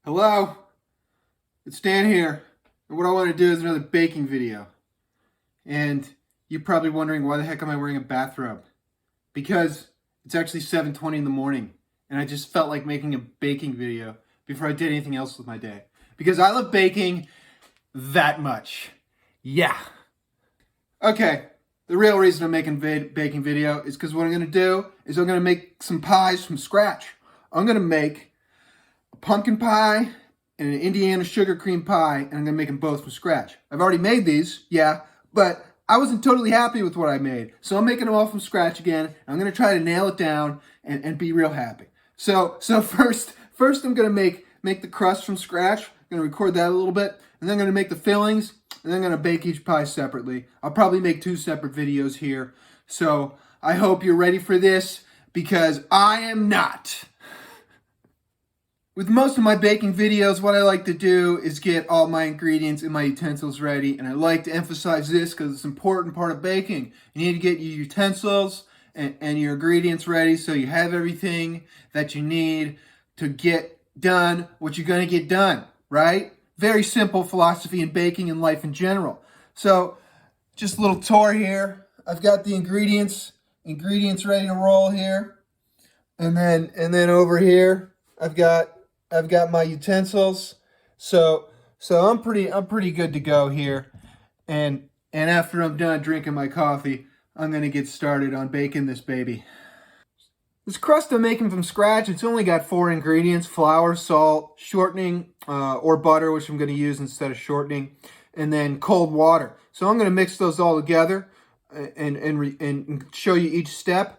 Hello, it's Dan here, and what I want to do is another baking video. And you're probably wondering, why the heck am I wearing a bathrobe? Because it's actually 7:20 in the morning, and I just felt like making a baking video before I did anything else with my day. Because I love baking that much. Yeah. Okay, the real reason I'm making a baking video is because what I'm going to do is I'm going to make some pies from scratch. I'm going to make a pumpkin pie and an Indiana sugar cream pie, and I'm going to make them both from scratch. I've already made these, yeah, but I wasn't totally happy with what I made. So I'm making them all from scratch again, and I'm going to try to nail it down and be real happy. So first I'm going to make the crust from scratch. I'm going to record that a little bit, and then I'm going to make the fillings, and then I'm going to bake each pie separately. I'll probably make 2 separate videos here. So I hope you're ready for this, because I am not. With most of my baking videos, what I like to do is get all my ingredients and my utensils ready. And I like to emphasize this because it's an important part of baking. You need to get your utensils and your ingredients ready so you have everything that you need to get done what you're going to get done, right? Very simple philosophy in baking and life in general. So just a little tour here. I've got the ingredients ready to roll here. And then over here, I've got my utensils, so I'm pretty good to go here. And after I'm done drinking my coffee, I'm gonna get started on baking this baby. This crust I'm making from scratch, it's only got 4 ingredients: flour, salt, shortening, or butter, which I'm gonna use instead of shortening, and then cold water. So I'm gonna mix those all together and show you each step.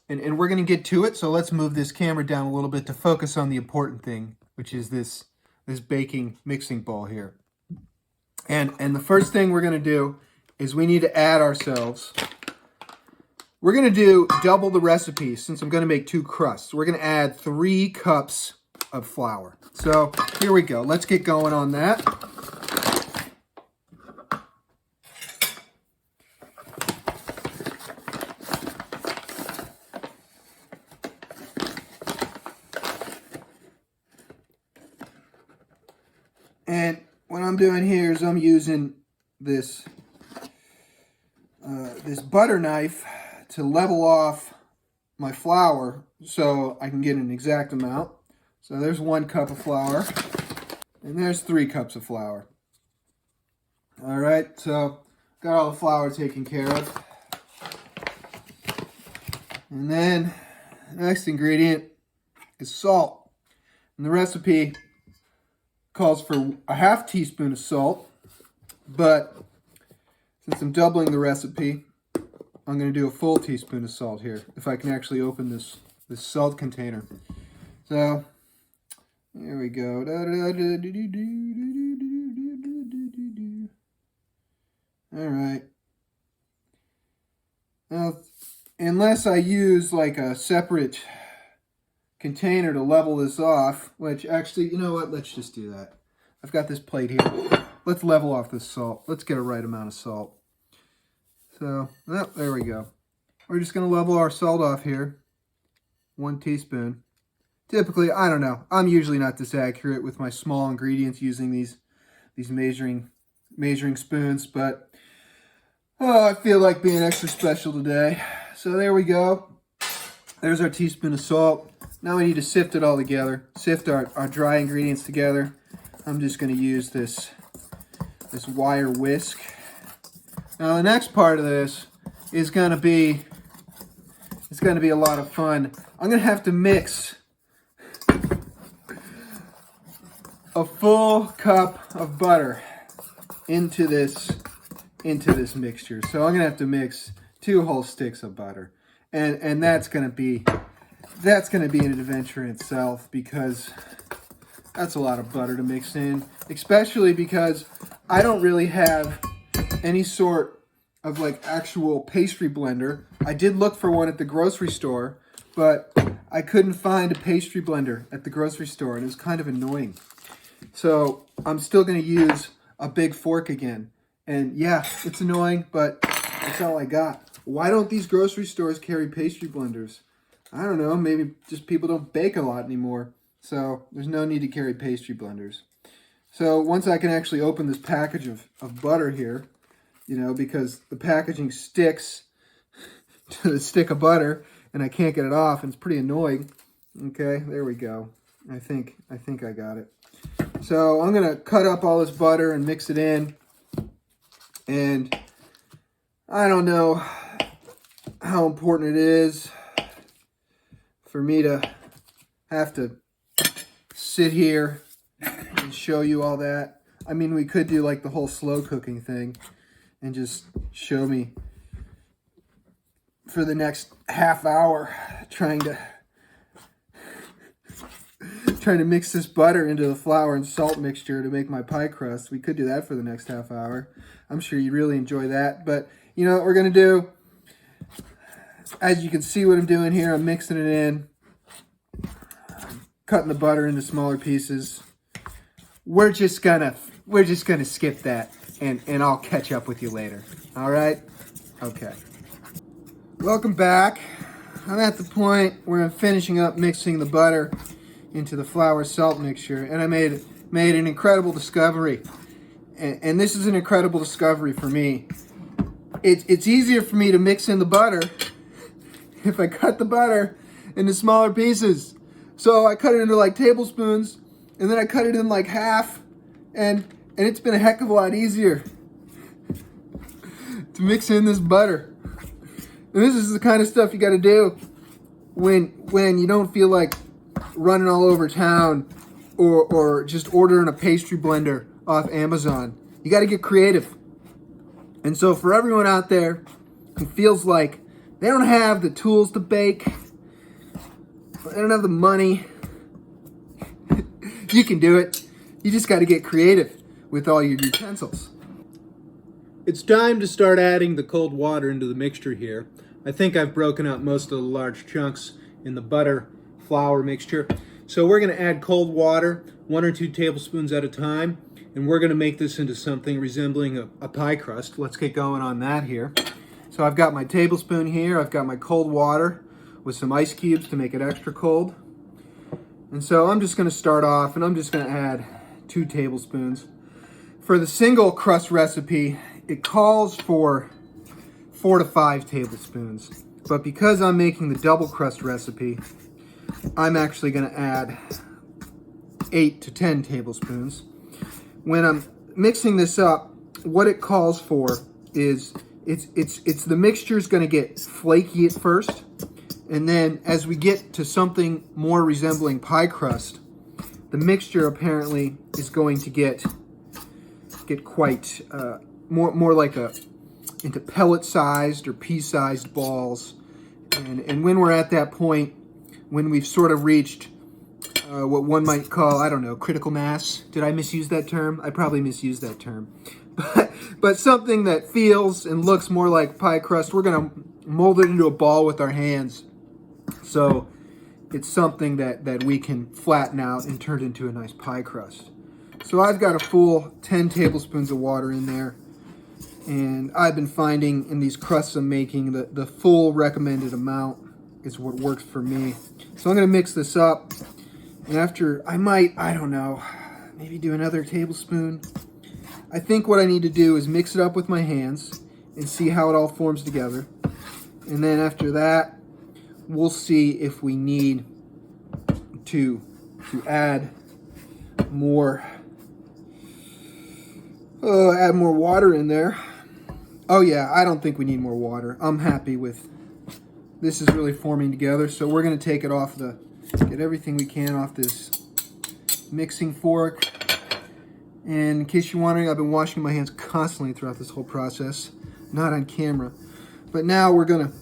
And we're going to get to it, so let's move this camera down a little bit to focus on the important thing, which is this baking mixing bowl here. And the first thing we're going to do is we need to add ourselves. We're going to do double the recipe since I'm going to make 2 crusts. We're going to add 3 cups of flour. So here we go. Let's get going on that. And what I'm doing here is I'm using this butter knife to level off my flour so I can get an exact amount. So there's 1 cup of flour, and there's 3 cups of flour. All right, so got all the flour taken care of. And then the next ingredient is salt. And the recipe calls for a ½ teaspoon of salt, but since I'm doubling the recipe, I'm going to do a full teaspoon of salt here, if I can actually open this salt container. So here we go. All right. Now, unless I use like a separate container to level this off, which actually, you know what, let's just do that. I've got this plate here. Let's level off this salt. Let's get a right amount of salt. So, oh, there we go. We're just going to level our salt off here. 1 teaspoon. Typically, I don't know, I'm usually not this accurate with my small ingredients using these measuring spoons, but oh, I feel like being extra special today. So there we go. There's our teaspoon of salt. Now we need to sift it all together. Sift our dry ingredients together. I'm just going to use this wire whisk. Now the next part of this is going to be a lot of fun. I'm going to have to mix a full cup of butter into this mixture. So I'm going to have to mix 2 whole sticks of butter. And that's going to be an adventure in itself, because that's a lot of butter to mix in, especially because I don't really have any sort of like actual pastry blender. I did look for one at the grocery store, but I couldn't find a pastry blender at the grocery store, and it was kind of annoying. So I'm still going to use a big fork again. And yeah, it's annoying, but that's all I got. Why don't these grocery stores carry pastry blenders? I don't know, maybe just people don't bake a lot anymore. So there's no need to carry pastry blenders. So once I can actually open this package of butter here, you know, because the packaging sticks to the stick of butter and I can't get it off, and it's pretty annoying. Okay, there we go. I think I got it. So I'm gonna cut up all this butter and mix it in. And I don't know how important it is for me to have to sit here and show you all that. I mean, we could do like the whole slow cooking thing and just show me for the next half hour trying to mix this butter into the flour and salt mixture to make my pie crust. We could do that for the next half hour. I'm sure you'd really enjoy that. But you know what we're going to do? As you can see what I'm doing here, I'm mixing it in, cutting the butter into smaller pieces. We're just gonna skip that, and I'll catch up with you later. All right? Okay. Welcome back. I'm at the point where I'm finishing up mixing the butter into the flour salt mixture, and I made an incredible discovery. And this is an incredible discovery for me. It's easier for me to mix in the butter if I cut the butter into smaller pieces. So I cut it into like tablespoons, and then I cut it in like half, and it's been a heck of a lot easier to mix in this butter. And this is the kind of stuff you got to do when you don't feel like running all over town or just ordering a pastry blender off Amazon. You got to get creative. And so for everyone out there who feels like they don't have the tools to bake, they don't have the money, you can do it. You just got to get creative with all your utensils. It's time to start adding the cold water into the mixture here. I think I've broken out most of the large chunks in the butter flour mixture. So we're going to add cold water, 1 or 2 tablespoons at a time, and we're going to make this into something resembling a pie crust. Let's get going on that here. So I've got my tablespoon here, I've got my cold water with some ice cubes to make it extra cold. And so I'm just going to start off, and I'm just going to add 2 tablespoons. For the single crust recipe, it calls for 4 to 5 tablespoons. But because I'm making the double crust recipe, I'm actually going to add 8 to 10 tablespoons. When I'm mixing this up, what it calls for is it's the mixture is going to get flaky at first, and then as we get to something more resembling pie crust, the mixture apparently is going to get quite more like into pellet-sized or pea-sized balls. And when we're at that point, when we've sort of reached what one might call, I don't know, critical mass. Did I misuse that term? I probably misused that term. But something that feels and looks more like pie crust, we're going to mold it into a ball with our hands. So it's something that we can flatten out and turn into a nice pie crust. So I've got a full 10 tablespoons of water in there. And I've been finding in these crusts I'm making that the full recommended amount is what works for me. So I'm going to mix this up. And after, I don't know, maybe do another tablespoon. I think what I need to do is mix it up with my hands and see how it all forms together. And then after that, we'll see if we need to add more water in there. Oh yeah, I don't think we need more water. I'm happy with this is really forming together. So we're going to take it off get everything we can off this mixing fork. And in case you're wondering, I've been washing my hands constantly throughout this whole process, not on camera. But now we're going to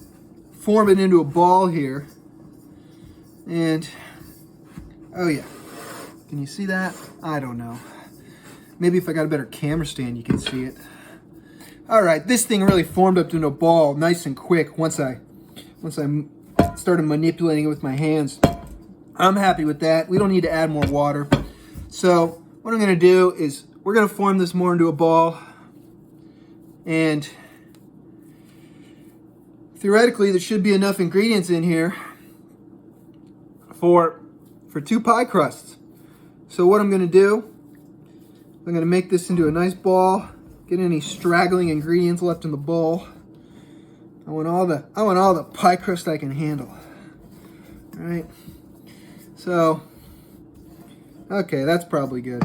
form it into a ball here. And, oh yeah, can you see that? I don't know. Maybe if I got a better camera stand, you can see it. All right, this thing really formed up into a ball nice and quick once I started manipulating it with my hands. I'm happy with that. We don't need to add more water. So what I'm going to do is we're going to form this more into a ball. And theoretically, there should be enough ingredients in here for for 2 pie crusts. So what I'm going to do, I'm going to make this into a nice ball. Get any straggling ingredients left in the bowl. I want all the pie crust I can handle. All right. So, okay, that's probably good.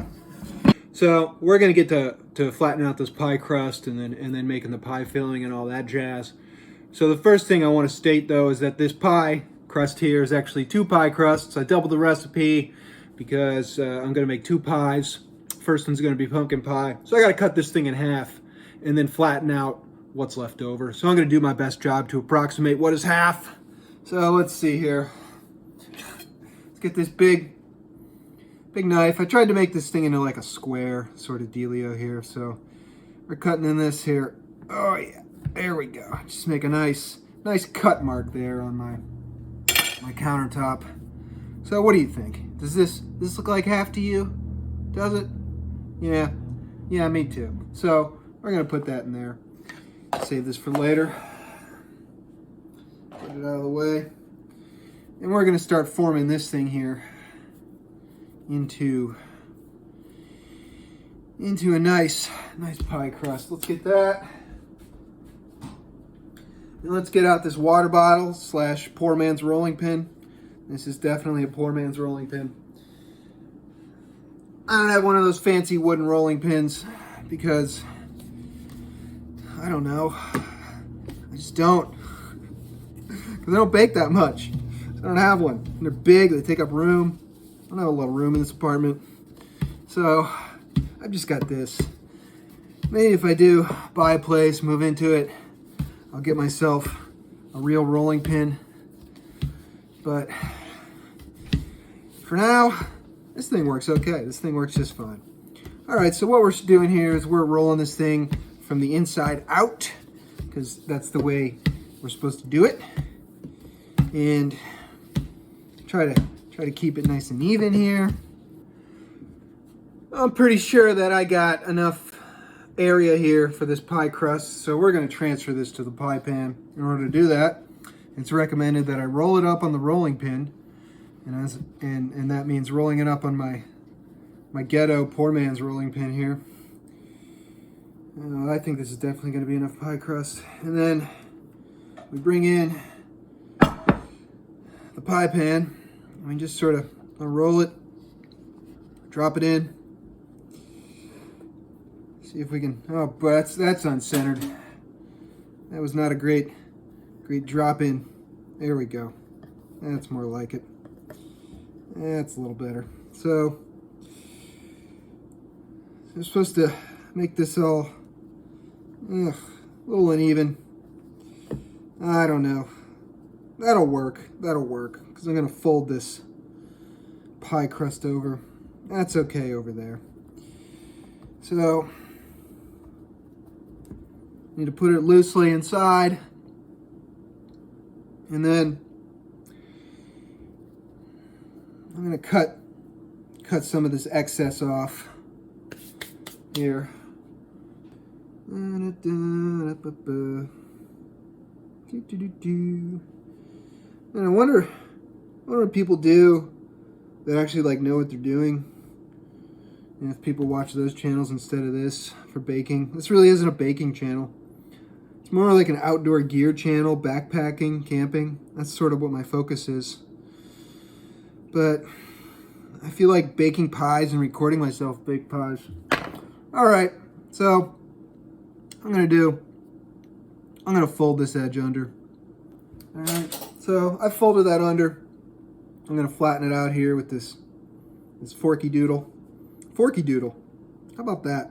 So we're gonna get to flatten out this pie crust and then making the pie filling and all that jazz. So the first thing I want to state though is that this pie crust here is actually 2 pie crusts. I doubled the recipe because I'm gonna make 2 pies. First one's gonna be pumpkin pie. So I gotta cut this thing in half and then flatten out what's left over. So I'm gonna do my best job to approximate what is half. So let's see here. Let's get this big knife. I tried to make this thing into like a square sort of dealio here. So we're cutting in this here. Oh yeah, there we go. Just make a nice cut mark there on my countertop. So what do you think? Does this look like half to you? Does it? Yeah, me too. So we're gonna put that in there. Save this for later. Put it out of the way. And we're gonna start forming this thing here into a nice pie crust. Let's get that. And let's get out this water bottle / poor man's rolling pin. This is definitely a poor man's rolling pin. I don't have one of those fancy wooden rolling pins because I don't know. I just don't. Because I don't bake that much. So I don't have one. And they're big, they take up room. I don't have a lot of room in this apartment. So I've just got this. Maybe if I do buy a place, move into it, I'll get myself a real rolling pin. But for now, this thing works okay. This thing works just fine. All right, so what we're doing here is we're rolling this thing from the inside out because that's the way we're supposed to do it. And try to keep it nice and even here. I'm pretty sure that I got enough area here for this pie crust, so we're going to transfer this to the pie pan. In order to do that, it's recommended that I roll it up on the rolling pin, and that means rolling it up on my ghetto poor man's rolling pin here. I think this is definitely going to be enough pie crust. And then we bring in the pie pan. We just sort of roll it, drop it in. See if we can. Oh, but that's uncentered. That was not a great drop in. There we go. That's more like it. That's a little better. So we're supposed to make this all a little uneven. I don't know. That'll work. Because I'm going to fold this pie crust over. That's okay over there. So, need to put it loosely inside. And then I'm going to cut some of this excess off here. And I wonder what people do that actually like know what they're doing. And if people watch those channels instead of this for baking. This really isn't a baking channel. It's more like an outdoor gear channel, backpacking, camping. That's sort of what my focus is. But I feel like baking pies and recording myself bake pies. All right, so I'm gonna fold this edge under. All right, so I folded that under. I'm gonna flatten it out here with this forky doodle. Forky doodle. How about that?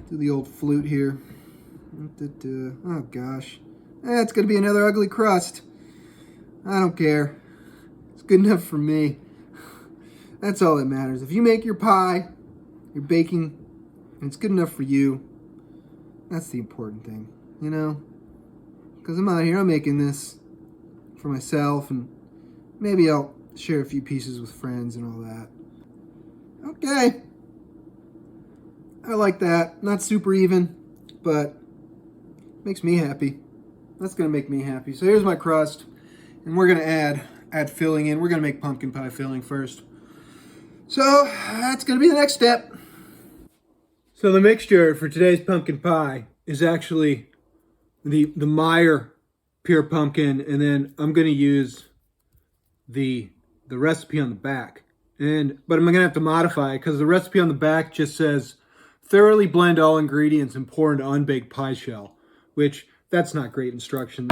Do the old flute here. Oh gosh. It's gonna be another ugly crust. I don't care. It's good enough for me. That's all that matters. If you make your pie, you're baking, and it's good enough for you, that's the important thing, you know? Because I'm out here, I'm making this for myself, and maybe I'll share a few pieces with friends and all that. Okay. I like that. Not super even, but makes me happy. That's going to make me happy. So here's my crust, and we're going to add add filling in. We're going to make pumpkin pie filling first. So that's going to be the next step. So the mixture for today's pumpkin pie is actually the Meijer pure pumpkin, and then I'm going to use the recipe on the back. But I'm going to have to modify it because the recipe on the back just says thoroughly blend all ingredients and pour into unbaked pie shell, which that's not great instructions.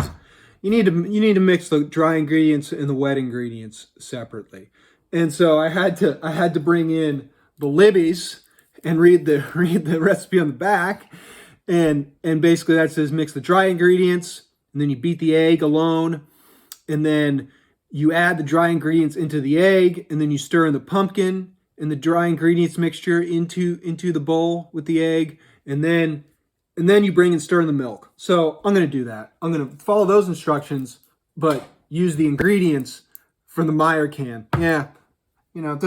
You need to mix the dry ingredients and the wet ingredients separately. And so I had to bring in the Libby's and read the recipe on the back, and basically that says mix the dry ingredients, and then you beat the egg alone, and then you add the dry ingredients into the egg, and then you stir in the pumpkin and the dry ingredients mixture into the bowl with the egg, and then you bring and stir in the milk. So I'm going to do that. I'm going to follow those instructions, but use the ingredients from the Meijer can. Yeah. You know,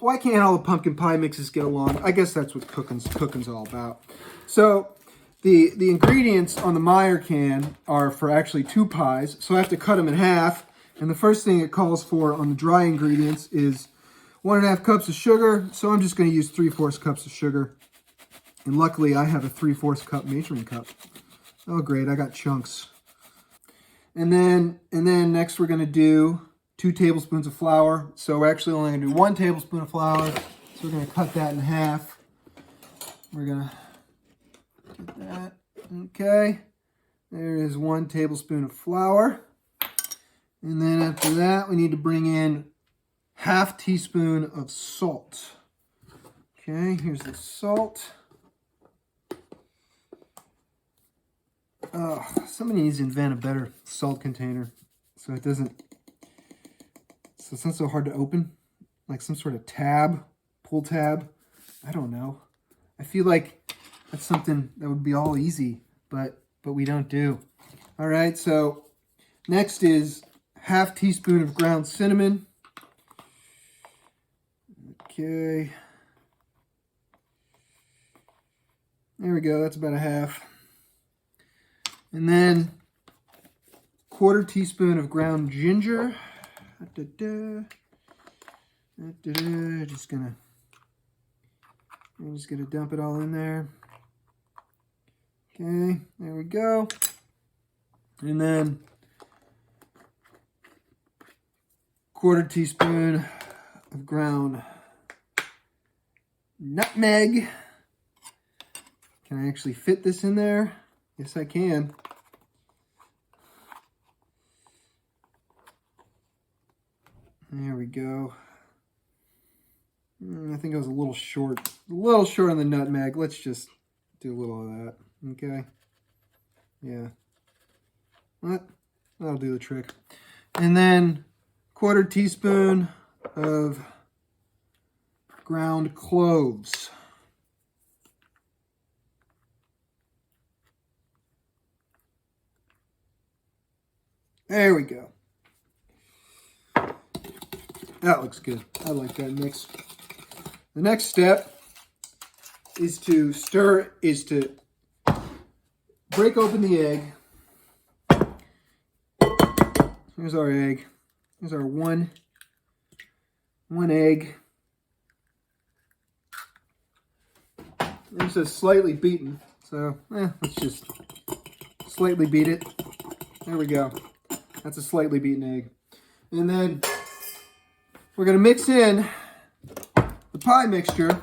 why can't all the pumpkin pie mixes get along? I guess that's what cooking's all about. So the ingredients on the Meijer can are for actually 2 pies, so I have to cut them in half. And the first thing it calls for on the dry ingredients is 1.5 cups of sugar. So I'm just going to use 3/4 cups of sugar. And luckily I have a 3/4 cup measuring cup. Oh great, I got chunks. And then next we're going to do 2 tablespoons of flour. So we're actually only going to do 1 tablespoon of flour. So we're going to cut that in half. We're going to get that. Okay. There is 1 tablespoon of flour. And then after that, we need to bring in 1/2 teaspoon of salt. Okay, here's the salt. Somebody needs to invent a better salt container so it's not so hard to open, like some sort of tab, pull tab. I don't know. I feel like that's something that would be all easy, but we don't do. All right, so next is 1/2 teaspoon of ground cinnamon. Okay. There we go, that's about 1/2. And then 1/4 teaspoon of ground ginger. I'm just gonna dump it all in there. Okay, there we go. And then 1/4 teaspoon of ground nutmeg. Can I actually fit this in there? Yes, I can. There we go. I think I was a little short on the nutmeg. Let's just do a little of that. Okay. Yeah. That'll do the trick. And then 1/4 teaspoon of ground cloves. There we go. That looks good. I like that mix. The next step is to break open the egg. Here's our egg. Here's our one egg. It says slightly beaten, so let's just slightly beat it. There we go. That's a slightly beaten egg. And then we're going to mix in the pie mixture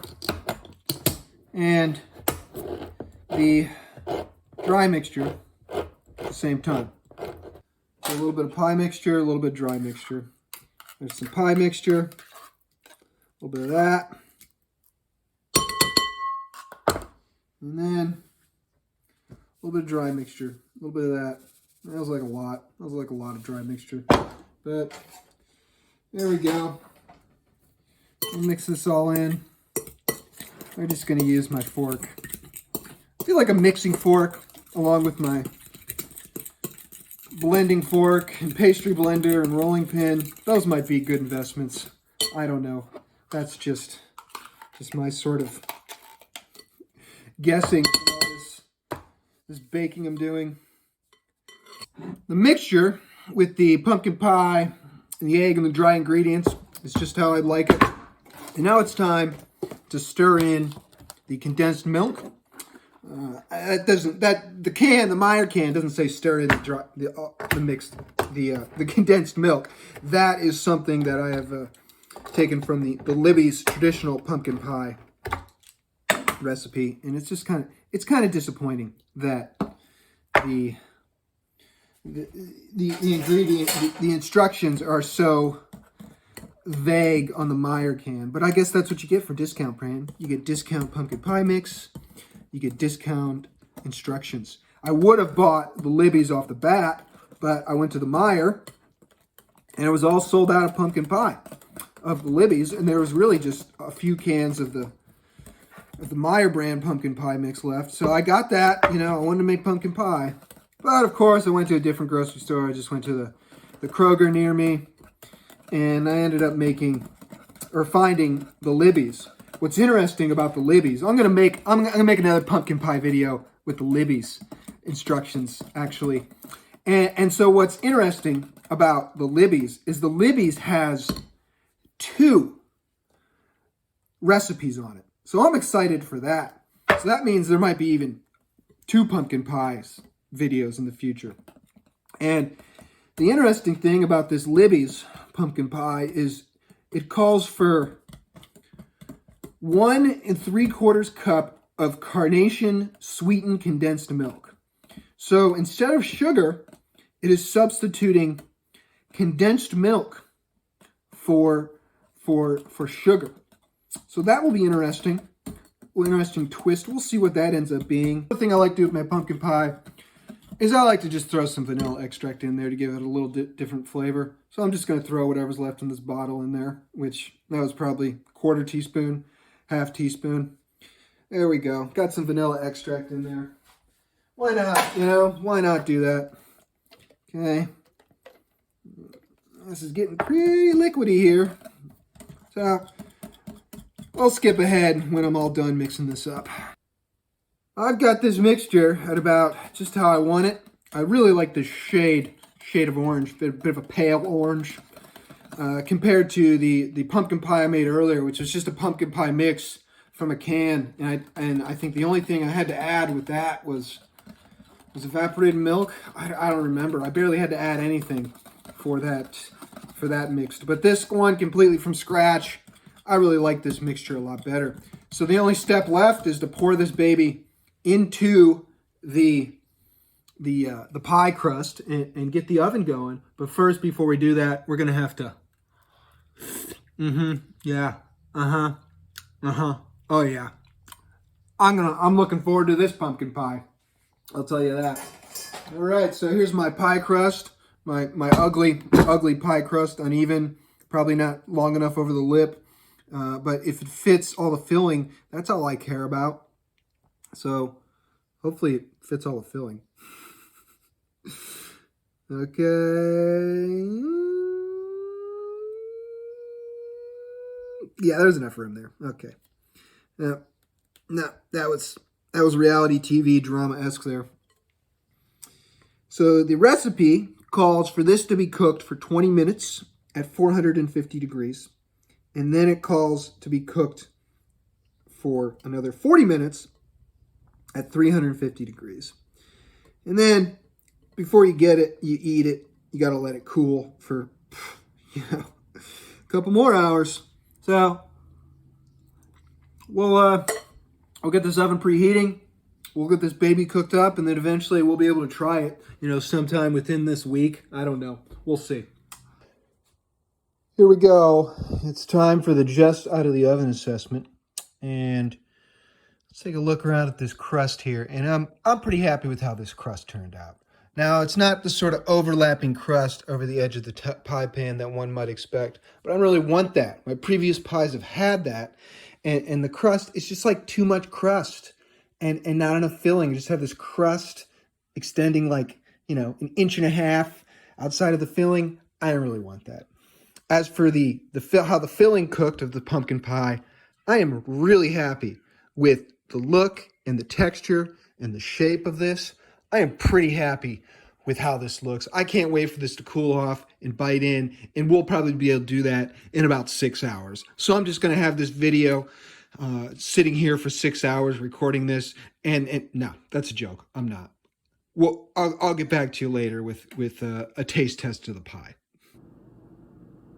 and the dry mixture at the same time. So a little bit of pie mixture, a little bit of dry mixture. There's some pie mixture, a little bit of that. And then a little bit of dry mixture, a little bit of that. That was like a lot. That was like a lot of dry mixture. But there we go. We'll mix this all in. I'm just going to use my fork. I feel like a mixing fork along with my blending fork and pastry blender and rolling pin. Those might be good investments. I don't know. That's just my sort of guessing all this baking I'm doing. The mixture with the pumpkin pie and the egg and the dry ingredients. It's just how I'd like it. And now it's time to stir in the condensed milk. The Meijer can doesn't say stir in the condensed milk. That is something that I have taken from the Libby's traditional pumpkin pie recipe, and it's just kind of disappointing that the instructions are so vague on the Meijer can. But I guess that's what you get for discount brand. You get discount pumpkin pie mix. You get discount instructions. I would have bought the Libby's off the bat, but I went to the Meijer, and it was all sold out of pumpkin pie of the Libby's, and there was really just a few cans of the Meijer brand pumpkin pie mix left. So I got that. I wanted to make pumpkin pie. But, of course, I went to a different grocery store. I just went to the Kroger near me, and I ended up finding the Libby's. What's interesting about the Libby's, I'm gonna make another pumpkin pie video with the Libby's instructions, actually. And so what's interesting about the Libby's is the Libby's has 2 recipes on it. So I'm excited for that. So that means there might be even 2 pumpkin pies videos in the future. And the interesting thing about this Libby's pumpkin pie is it calls for 1 3/4 cup of carnation sweetened condensed milk. So instead of sugar, it is substituting condensed milk for sugar. So that will be interesting. Interesting twist. We'll see what that ends up being. The thing I like to do with my pumpkin pie is I like to just throw some vanilla extract in there to give it a little different flavor. So I'm just going to throw whatever's left in this bottle in there, which that was probably 1/4 teaspoon, 1/2 teaspoon. There we go. Got some vanilla extract in there. Why not? Why not do that? Okay. This is getting pretty liquidy here. So I'll skip ahead when I'm all done mixing this up. I've got this mixture at about just how I want it. I really like the shade of orange, bit of a pale orange, compared to the pumpkin pie I made earlier, which was just a pumpkin pie mix from a can. And I think the only thing I had to add with that was evaporated milk. I don't remember. I barely had to add anything for that mixed. But this one completely from scratch, I really like this mixture a lot better. So the only step left is to pour this baby into the pie crust and get the oven going. But first, before we do that, we're gonna have to. Oh yeah. I'm looking forward to this pumpkin pie. I'll tell you that. All right, so here's my pie crust. My ugly pie crust, uneven, probably not long enough over the lip. But if it fits all the filling, that's all I care about. So hopefully it fits all the filling. Okay. Yeah, there's enough room there. Okay. No, that was reality TV drama-esque there. So the recipe calls for this to be cooked for 20 minutes at 450 degrees. And then it calls to be cooked for another 40 minutes at 350 degrees. And then before you get it, you eat it, you got to let it cool for, a couple more hours. So we'll get this oven preheating. We'll get this baby cooked up, and then eventually we'll be able to try it, sometime within this week. I don't know. We'll see. Here we go. It's time for the just out of the oven assessment. And let's take a look around at this crust here. And I'm pretty happy with how this crust turned out. Now, it's not the sort of overlapping crust over the edge of the pie pan that one might expect, but I don't really want that. My previous pies have had that, and the crust, it's just like too much crust and not enough filling. You just have this crust extending like, an inch and a half outside of the filling. I don't really want that. As for how the filling cooked of the pumpkin pie, I am really happy with the look and the texture and the shape of this. I am pretty happy with how this looks. I can't wait for this to cool off and bite in, and we'll probably be able to do that in about 6 hours. So I'm just going to have this video sitting here for 6 hours recording this, and no, that's a joke. I'm not. Well, I'll get back to you later with a taste test of the pie.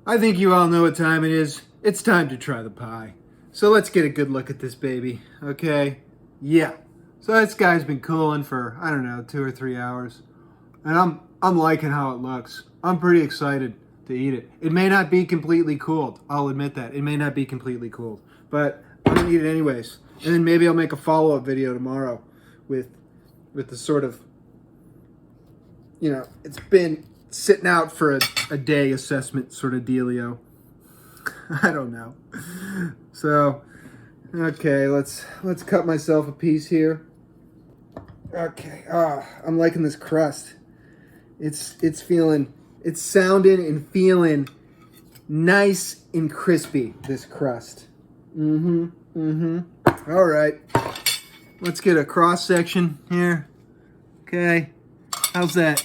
I think you all know what time it is. It's time to try the pie. So let's get a good look at this baby, okay? Yeah. So this guy's been cooling for, I don't know, 2 or 3 hours. And I'm liking how it looks. I'm pretty excited to eat it. It may not be completely cooled. I'll admit that. It may not be completely cooled. But I'm going to eat it anyways. And then maybe I'll make a follow-up video tomorrow with the sort of, you know, it's been sitting out for a day assessment sort of dealio. I don't know. So, okay, let's cut myself a piece here. Okay, I'm liking this crust. It's sounding and feeling nice and crispy, this crust. All right, let's get a cross section here. Okay, how's that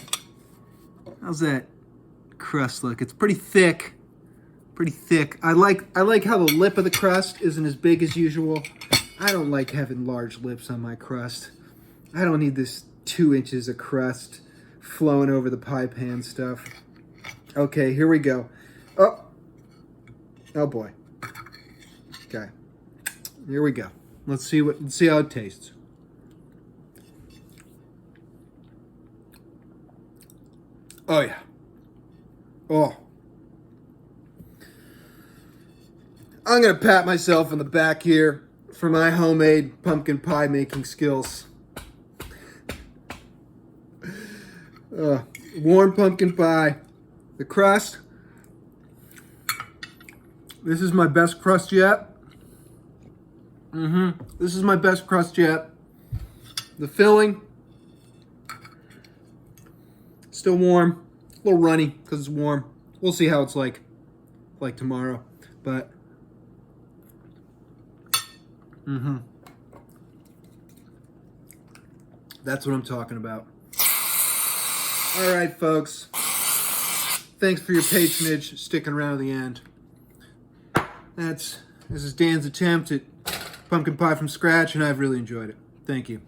crust look? It's pretty thick. Pretty thick. I like how the lip of the crust isn't as big as usual. I don't like having large lips on my crust. I don't need this 2 inches of crust flowing over the pie pan stuff. Okay, here we go. Oh boy. Okay, here we go. Let's see how it tastes. Oh yeah. Oh. I'm going to pat myself on the back here for my homemade pumpkin pie making skills. Warm pumpkin pie. The crust. This is my best crust yet. This is my best crust yet. The filling. Still warm. A little runny because it's warm. We'll see how it's like tomorrow. But that's what I'm talking about. All right, folks. Thanks for your patronage, sticking around to the end. This is Dan's attempt at pumpkin pie from scratch, and I've really enjoyed it. Thank you.